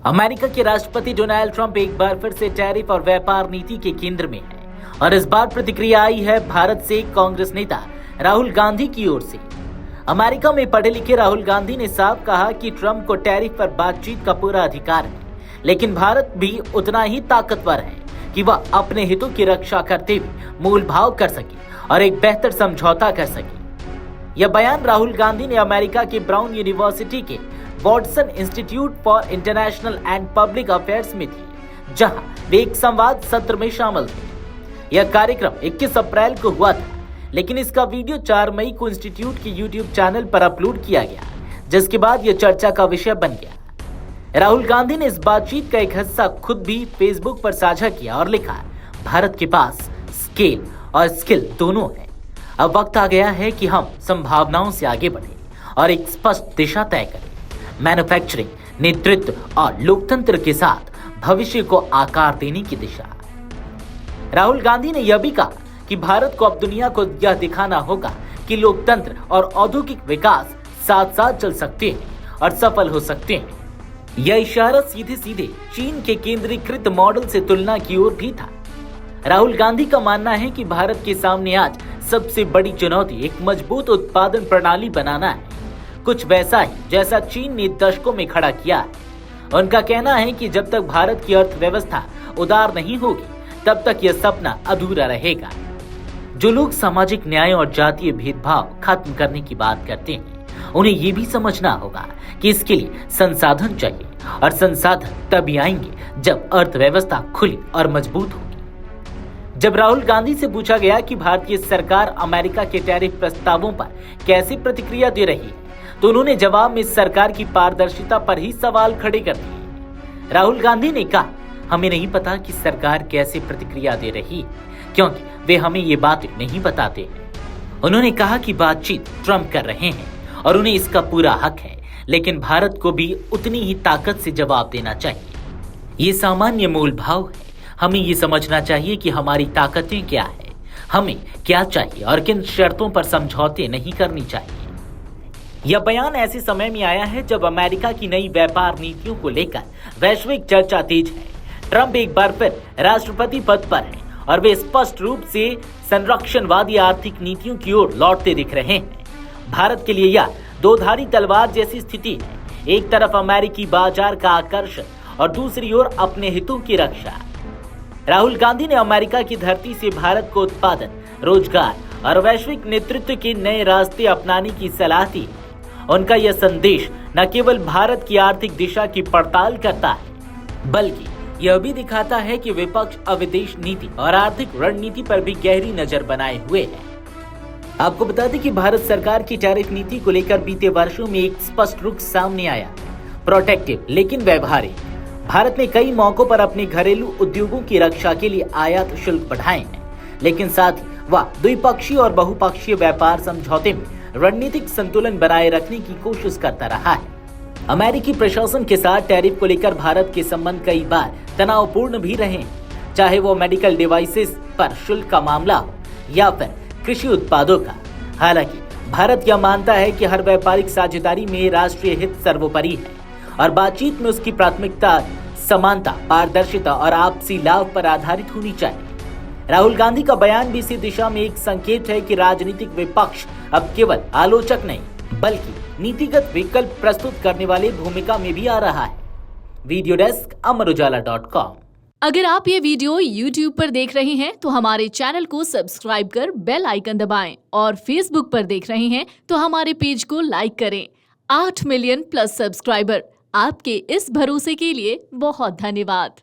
America के राष्ट्रपति Donald Trump एक बार फिर से टैरिफ और व्यापार नीति के केंद्र में है और इस बार प्रतिक्रिया आई है भारत से कांग्रेस नेता राहुल गांधी की ओर से। अमेरिका में पढ़े लिखे राहुल गांधी ने साफ कहा कि ट्रंप को टैरिफ पर बातचीत का पूरा अधिकार है, लेकिन भारत भी उतना ही ताकतवर है कि वह अपने हितों की रक्षा करते हुए मूल भाव कर सके और एक बेहतर समझौता कर सके। यह बयान राहुल गांधी ने अमेरिका के ब्राउन यूनिवर्सिटी के Watson institute for international and public affairs में थी, जहां वे एक संवाद सत्र में शामिल थे। यह कार्यक्रम 21 अप्रैल को हुआ था, लेकिन इसका वीडियो 4 मई को इंस्टीट्यूट के यूट्यूब चैनल पर अपलोड किया गया, जिसके बाद यह चर्चा का विषय बन गया। राहुल गांधी ने इस बातचीत का एक हिस्सा खुद भी फेसबुक पर साझा किया और लिखा, भारत के पास स्केल और स्किल दोनों है। अब वक्त आ गया है कि हम संभावनाओं से आगे बढ़ें और एक स्पष्ट दिशा तय करें। मैन्युफैक्चरिंग, नेतृत्व और लोकतंत्र के साथ भविष्य को आकार देने की दिशा। राहुल गांधी ने यह भी कहा कि भारत को अब दुनिया को यह दिखाना होगा कि लोकतंत्र और औद्योगिक विकास साथ साथ चल सकते हैं और सफल हो सकते हैं। यह इशारा सीधे सीधे चीन के केंद्रीकृत मॉडल से तुलना की ओर भी था। राहुल गांधी का मानना है कि भारत के सामने आज सबसे बड़ी चुनौती एक मजबूत उत्पादन प्रणाली बनाना है, कुछ वैसा ही जैसा चीन ने दशकों में खड़ा किया है। उनका कहना है कि जब तक भारत की अर्थव्यवस्था उदार नहीं होगी, तब तक यह सपना अधूरा रहेगा। जो लोग सामाजिक न्याय और जातीय भेदभाव खत्म करने की बात करते हैं, उन्हें ये भी समझना होगा कि इसके लिए संसाधन चाहिए और संसाधन तभी आएंगे जब अर्थव्यवस्था खुली और मजबूत होगी। जब राहुल गांधी से पूछा गया कि भारतीय सरकार अमेरिका के टैरिफ प्रस्तावों पर कैसे प्रतिक्रिया दे रही है, तो उन्होंने जवाब में सरकार की पारदर्शिता पर ही सवाल खड़े कर दिए। राहुल गांधी ने कहा, हमें नहीं पता कि सरकार कैसे प्रतिक्रिया दे रही है, क्योंकि वे हमें ये बातें नहीं बताते हैं। उन्होंने कहा कि बातचीत ट्रंप कर रहे हैं और उन्हें इसका पूरा हक है, लेकिन भारत को भी उतनी ही ताकत से जवाब देना चाहिए। ये सामान्य मूल भाव है। हमें ये समझना चाहिए कि हमारी ताकतें क्या है, हमें क्या चाहिए और किन शर्तों पर समझौते नहीं करनी चाहिए। यह बयान ऐसे समय में आया है जब अमेरिका की नई व्यापार नीतियों को लेकर वैश्विक चर्चा तेज है। ट्रंप एक बार फिर राष्ट्रपति पद पर हैं और वे स्पष्ट रूप से संरक्षणवादी आर्थिक नीतियों की ओर लौटते दिख रहे हैं। भारत के लिए यह दोधारी तलवार जैसी स्थिति है, एक तरफ अमेरिकी बाजार का आकर्षण और दूसरी ओर अपने हितों की रक्षा। राहुल गांधी ने अमेरिका की धरती से भारत को उत्पादन, रोजगार और वैश्विक नेतृत्व के नए रास्ते अपनाने की सलाह दी। उनका यह संदेश न केवल भारत की आर्थिक दिशा की पड़ताल करता है, बल्कि यह भी दिखाता है कि विपक्ष अविदेश नीति और आर्थिक रणनीति पर भी गहरी नजर बनाए हुए है। आपको बता दें कि भारत सरकार की टैरिफ नीति को लेकर बीते वर्षों में एक स्पष्ट रुख सामने आया, प्रोटेक्टिव लेकिन व्यवहारिक। भारत ने कई मौकों पर अपने घरेलू उद्योगों की रक्षा के लिए आयात शुल्क बढ़ाए हैं, लेकिन साथ ही वह द्विपक्षीय और बहुपक्षीय व्यापार समझौते में रणनीतिक संतुलन बनाए रखने की कोशिश करता रहा है। अमेरिकी प्रशासन के साथ टैरिफ को लेकर भारत के संबंध कई बार तनावपूर्ण भी रहे, चाहे वो मेडिकल डिवाइसेस पर शुल्क का मामला हो या फिर कृषि उत्पादों का। हालांकि भारत यह मानता है कि हर व्यापारिक साझेदारी में राष्ट्रीय हित सर्वोपरि है और बातचीत में उसकी प्राथमिकता समानता, पारदर्शिता और आपसी लाभ पर आधारित होनी चाहिए। राहुल गांधी का बयान भी इसी दिशा में एक संकेत है कि राजनीतिक विपक्ष अब केवल आलोचक नहीं, बल्कि नीतिगत विकल्प प्रस्तुत करने वाली भूमिका में भी आ रहा है। वीडियो डेस्क अमरउजाला.com। अगर आप ये वीडियो YouTube पर देख रहे हैं तो हमारे चैनल को सब्सक्राइब कर बेल आइकन दबाएं और Facebook पर देख रहे हैं तो हमारे पेज को लाइक करें। 8 मिलियन प्लस सब्सक्राइबर, आपके इस भरोसे के लिए बहुत धन्यवाद।